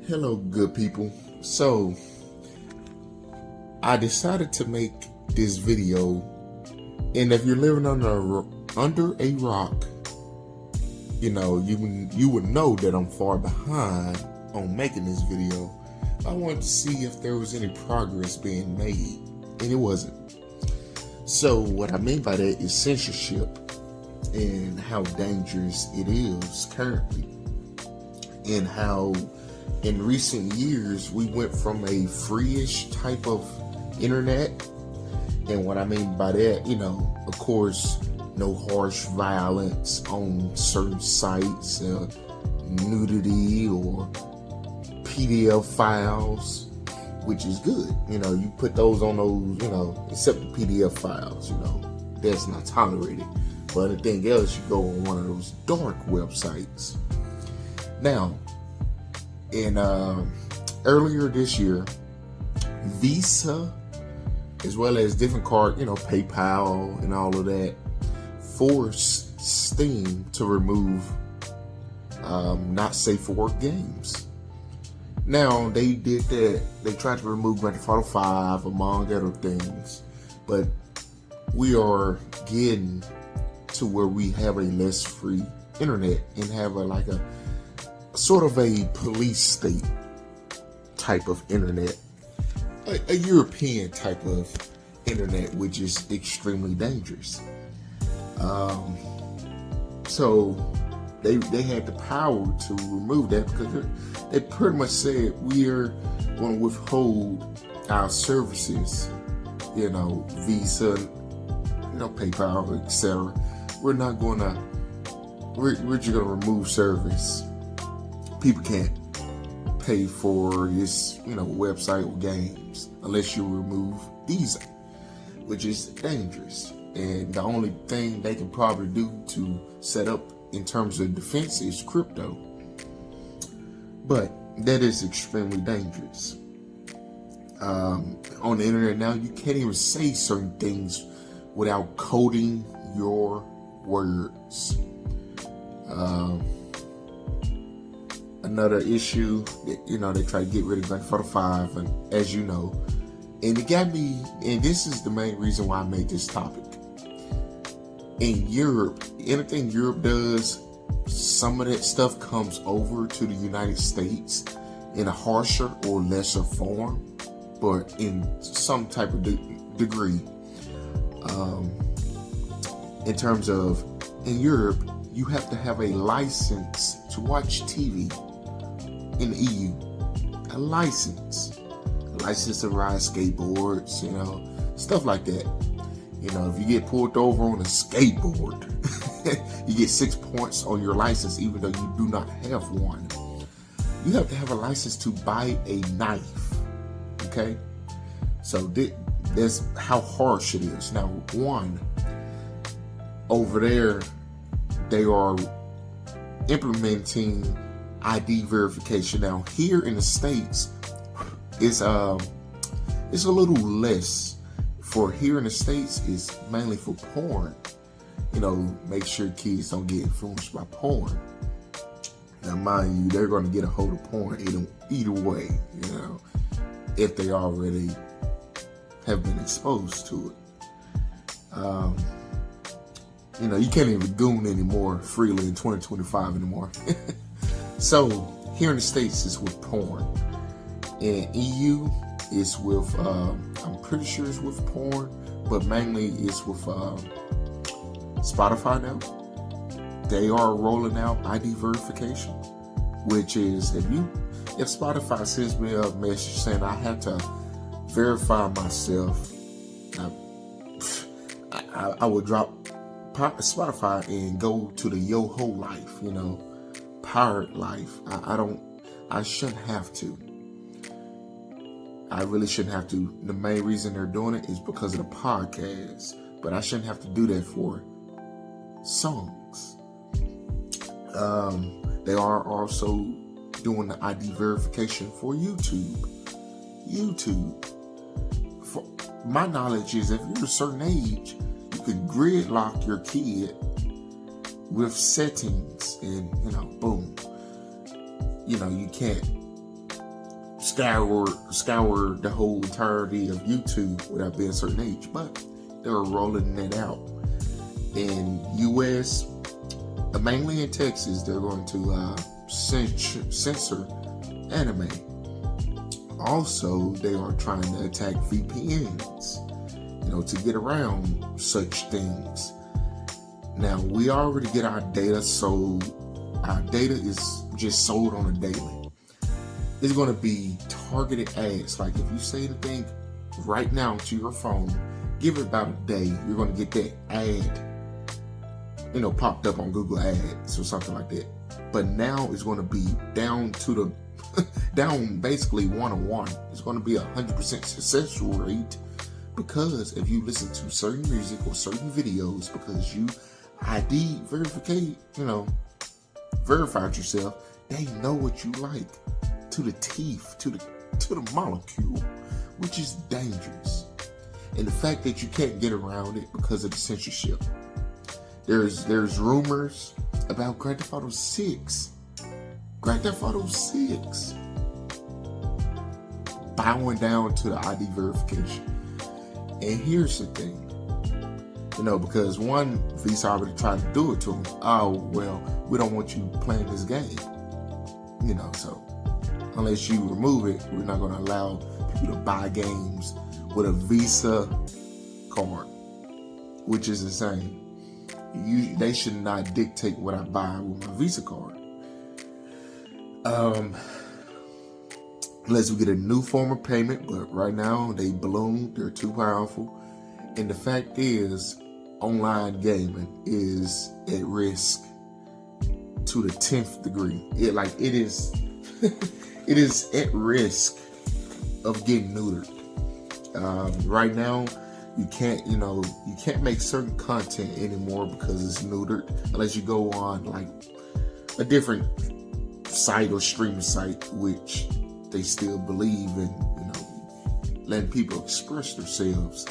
Hello, good people. So, I decided to make this video, and if you're living under a rock, you would know that I'm far behind on making this video. I wanted to see if there was any progress being made, and it wasn't. So, what I mean by that is censorship and how dangerous it is currently, and how in recent years we went from a free-ish type of internet, and what I mean by that, of course, no harsh violence on certain sites, nudity or PDF files, which is good. You put those on those, except the PDF files, that's not tolerated. But anything else, you go on one of those dark websites. Now, in earlier this year, Visa, as well as different card, PayPal and all of that, forced Steam to remove not safe for work games. Now, they did that. They tried to remove Grand Theft Auto 5, among other things, but we are getting to where we have a less free internet and have a sort of a police state type of internet, a European type of internet, which is extremely dangerous. So they had the power to remove that because they pretty much said we're going to withhold our services, Visa, PayPal, etc. We're not going to. We're just going to remove service. People can't pay for this, website or games unless you remove Visa, which is dangerous. And the only thing they can probably do to set up in terms of defense is crypto. But that is extremely dangerous. On the internet now, you can't even say certain things without coding your words. Another issue that, they try to get rid of Grand Theft Auto 5, and as you know, and it got me, and this is the main reason why I made this topic. In Europe, anything Europe does, some of that stuff comes over to the United States in a harsher or lesser form, but in some type of degree. In terms of, in Europe, you have to have a license to watch TV. In the EU, a license to ride skateboards, stuff like that. If you get pulled over on a skateboard, you get 6 points on your license, even though you do not have one. You have to have a license to buy a knife. Okay, so that's how harsh it is. Now, over there, they are implementing ID verification. Now, here in the States, it's a little less. For here in the States, it's mainly for porn. Make sure kids don't get influenced by porn. Now, mind you, they're going to get a hold of porn either way, if they already have been exposed to it. You can't even goon anymore freely in 2025 anymore. So, here in the States, it's with porn. In EU, it's with, I'm pretty sure it's with porn, but mainly it's with Spotify now. They are rolling out ID verification, which is, if Spotify sends me a message saying I have to verify myself, I would drop Spotify and go to the yo-ho life, pirate life. I shouldn't have to. I really shouldn't have to. The main reason they're doing it is because of the podcast, but I shouldn't have to do that for songs. They are also doing the ID verification for YouTube. For my knowledge is, if you're a certain age, you can gridlock your kid with settings, and boom. You can't scour the whole entirety of YouTube without being a certain age, but they're rolling that out. In US, mainly in Texas, they're going to censor anime. Also, they are trying to attack VPNs, to get around such things. Now, we already get our data sold. Our data is just sold on a daily. It's going to be targeted ads. Like if you say anything right now to your phone, give it about a day, you're going to get that ad, popped up on Google Ads or something like that. But now it's going to be down to down basically 1-to-1. It's going to be 100% success rate, because if you listen to certain music or certain videos, because you ID verified yourself, they know what you like to the teeth, to the molecule, which is dangerous. And the fact that you can't get around it because of the censorship. There's rumors about Grand Theft Auto 6. Grand Theft Auto 6 bowing down to the ID verification. And here's the thing, because one, Visa already tried to do it to them. Oh, well, we don't want you playing this game. So unless you remove it, we're not going to allow people to buy games with a Visa card, which is insane. They should not dictate what I buy with my Visa card. Unless we get a new form of payment, but right now they balloon, they're too powerful. And the fact is, online gaming is at risk to the 10th degree. It is it is at risk of getting neutered. Right now, you can't make certain content anymore because it's neutered, unless you go on like a different site or streaming site, which they still believe in, letting people express themselves,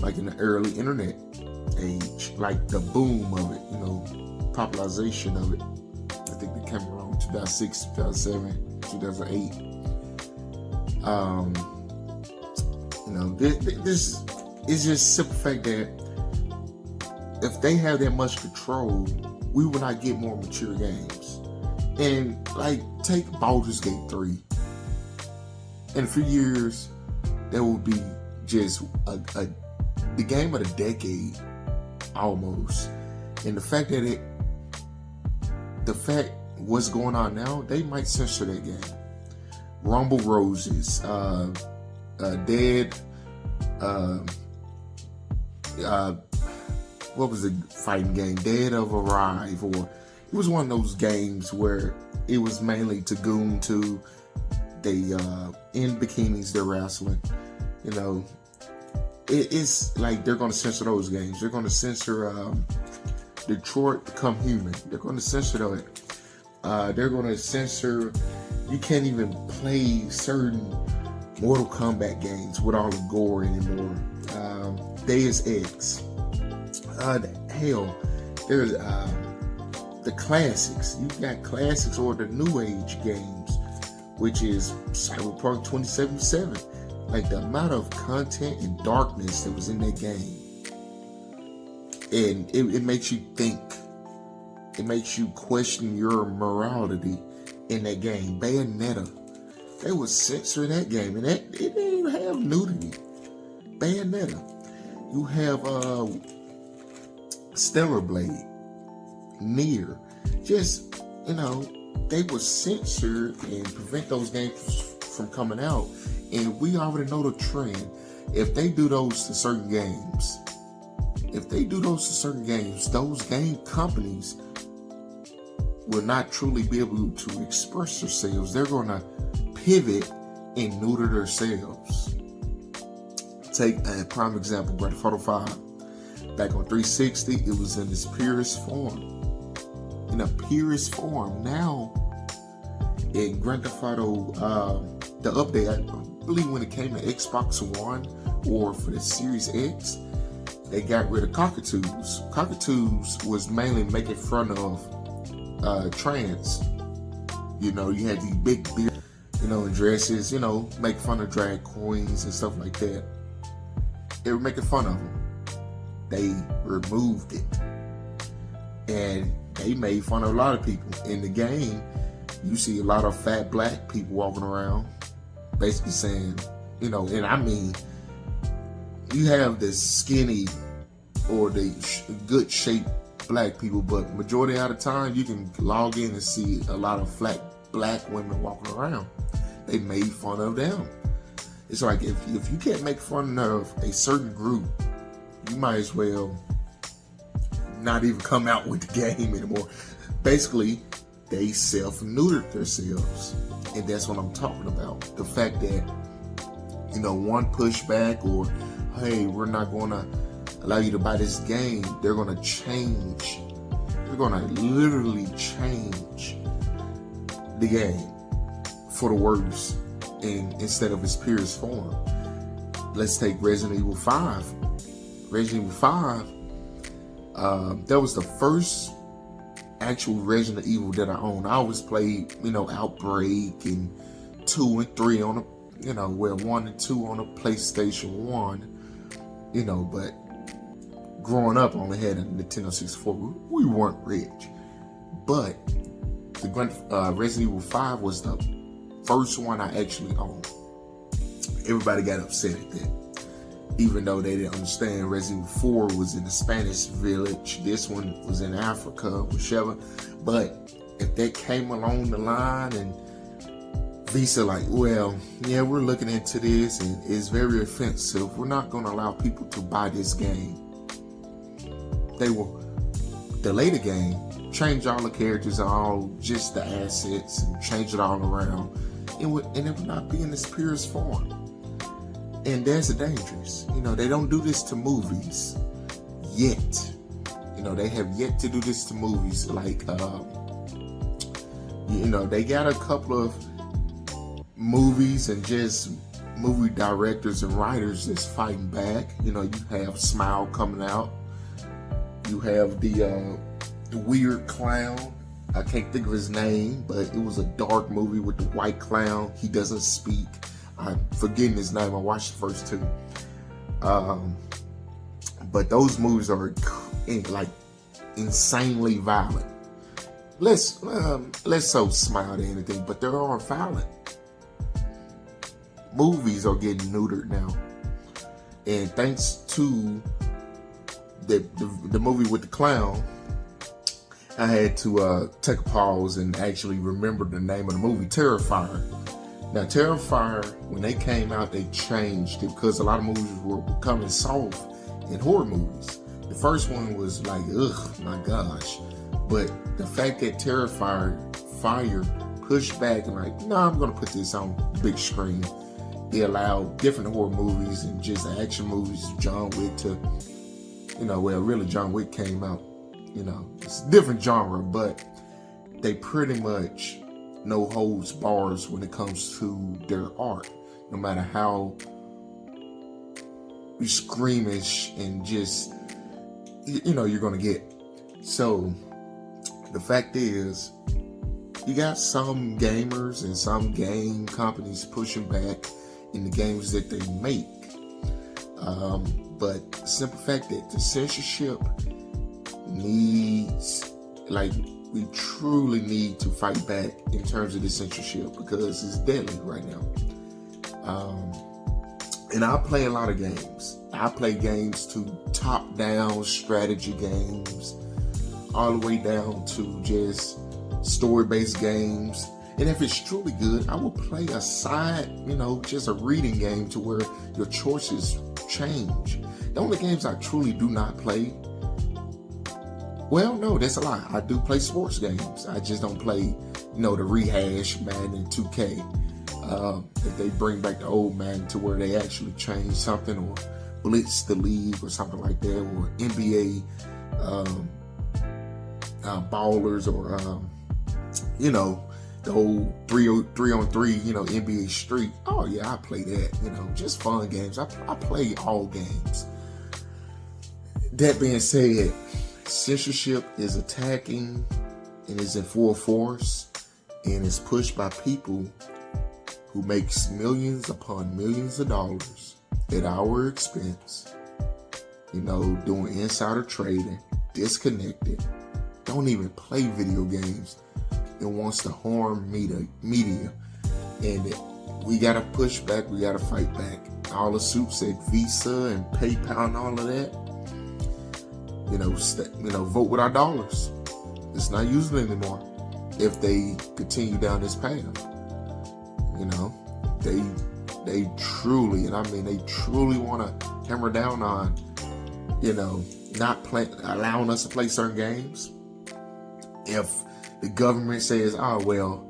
like in the early internet age, like the boom of it, popularization of it. I think they came around 2006, 2007, 2008. This is just simple fact that if they have that much control, we will not get more mature games. And take Baldur's Gate 3. In a few years, there will be just the game of the decade, almost. And the fact what's going on now, they might censor that game. Rumble Roses, Dead, what was the fighting game? Dead of Arrive, or it was one of those games where it was mainly to goon to. They in bikinis, they're wrestling. It's like they're going to censor those games. They're going to censor Detroit Become Human. They're going to censor that. They're going to censor. You can't even play certain Mortal Kombat games with all the gore anymore. Deus Ex. Hell, there's the classics. You've got classics or the new age games, which is Cyberpunk 2077. Like the amount of content and darkness that was in that game. And it makes you think. It makes you question your morality in that game. Bayonetta. They would censor that game, and it didn't even have nudity. Bayonetta. You have Stellar Blade. Nier. Just, they would censor and prevent those games from coming out. And we already know the trend. If they do those to certain games, those game companies will not truly be able to express themselves. They're going to pivot and neuter themselves. Take a prime example, Grand Theft Auto 5. Back on 360, it was in its purest form. Now, in Grand Theft Auto, the update, I believe when it came to Xbox One or for the Series X, they got rid of cockatoos. Cockatoos was mainly making fun of trans. You had these big beard. in dresses, make fun of drag queens and stuff like that. They were making fun of them. They removed it. And they made fun of a lot of people. In the game, you see a lot of fat black people walking around, basically saying, and I mean, you have the skinny or the good shaped black people, but majority of the time you can log in and see a lot of flat black women walking around. They made fun of them. It's like if you can't make fun of a certain group, you might as well not even come out with the game anymore. Basically, they self-neutered themselves. And that's what I'm talking about. The fact that, one pushback or, hey, we're not going to allow you to buy this game, they're going to change. They're going to literally change the game for the worse instead of its purest form. Let's take Resident Evil 5. Resident Evil 5, that was the first actual Resident Evil that I owned. I always played, Outbreak and 2 and 3 on a, 1 and 2 on a PlayStation 1, but growing up, I only had a Nintendo 64. We weren't rich. But the Resident Evil 5 was the first one I actually owned. Everybody got upset at that. Even though they didn't understand, Resident Evil 4 was in the Spanish village. This one was in Africa, whichever. But if that came along the line and Visa like, well, yeah, we're looking into this and it's very offensive. We're not going to allow people to buy this game. They will delay the game, change all the characters, all just the assets, and change it all around. It would not be in its purest form. And that's dangerous. They don't do this to movies yet. They have yet to do this to movies. Like, they got a couple of movies and just movie directors and writers that's fighting back. You have Smile coming out. You have the weird clown. I can't think of his name, but it was a dark movie with the white clown. He doesn't speak. I'm forgetting his name. I watched the first 2. But those movies are insanely violent. Let's so Smile to anything, but they aren't violent. Movies are getting neutered now. And thanks to the movie with the clown, I had to take a pause and actually remember the name of the movie, Terrifier. Now, Terrifier, when they came out, they changed it because a lot of movies were becoming soft in horror movies. The first one was like, ugh, my gosh. But the fact that Terrifier pushed back and like, no, I'm going to put this on the big screen. They allowed different horror movies and just action movies, John Wick to, really John Wick came out, it's a different genre, but they pretty much no holds bars when it comes to their art, no matter how squeamish and just, you're going to get. So the fact is, you got some gamers and some game companies pushing back in the games that they make. But the simple fact that the censorship needs, we truly need to fight back in terms of the censorship because it's deadly right now. And I play a lot of games. I play games to top-down strategy games, all the way down to just story-based games. And if it's truly good, I will play a side, just a reading game to where your choices change. The only games I truly do not play, well, no, that's a lie. I do play sports games. I just don't play, the rehash Madden 2K. If they bring back the old Madden to where they actually change something or blitz the league or something like that, or NBA ballers or, the old 3-on-3, NBA Street. Oh yeah, I play that, just fun games. I play all games. That being said, censorship is attacking and is in full force and is pushed by people who makes millions upon millions of dollars at our expense, doing insider trading, disconnected, don't even play video games, and wants to harm media. And we gotta push back, we gotta fight back. All the suits at Visa and PayPal and all of that, vote with our dollars. It's not useful anymore if they continue down this path. They truly, and I mean they truly want to hammer down on, not allowing us to play certain games. If the government says, oh, well,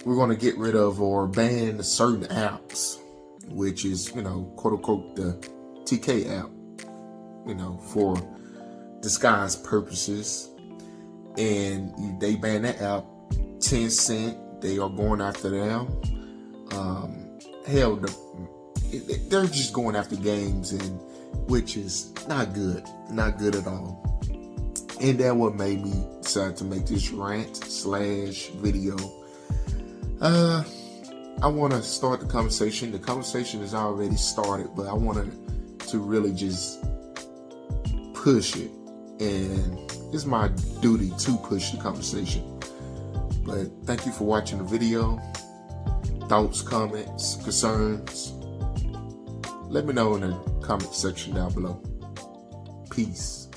we're going to get rid of or ban certain apps, which is, quote unquote, the TK app, for disguised purposes, and they ban that app, Tencent, they are going after them. Hell, they're just going after games, and which is not good at all. And that what made me decide to make this rant/video. I want to start the conversation. The conversation is already started, but I wanted to really just push it, and it's my duty to push the conversation. But thank you for watching the video. Thoughts, comments, concerns, let me know in the comment section down below. Peace.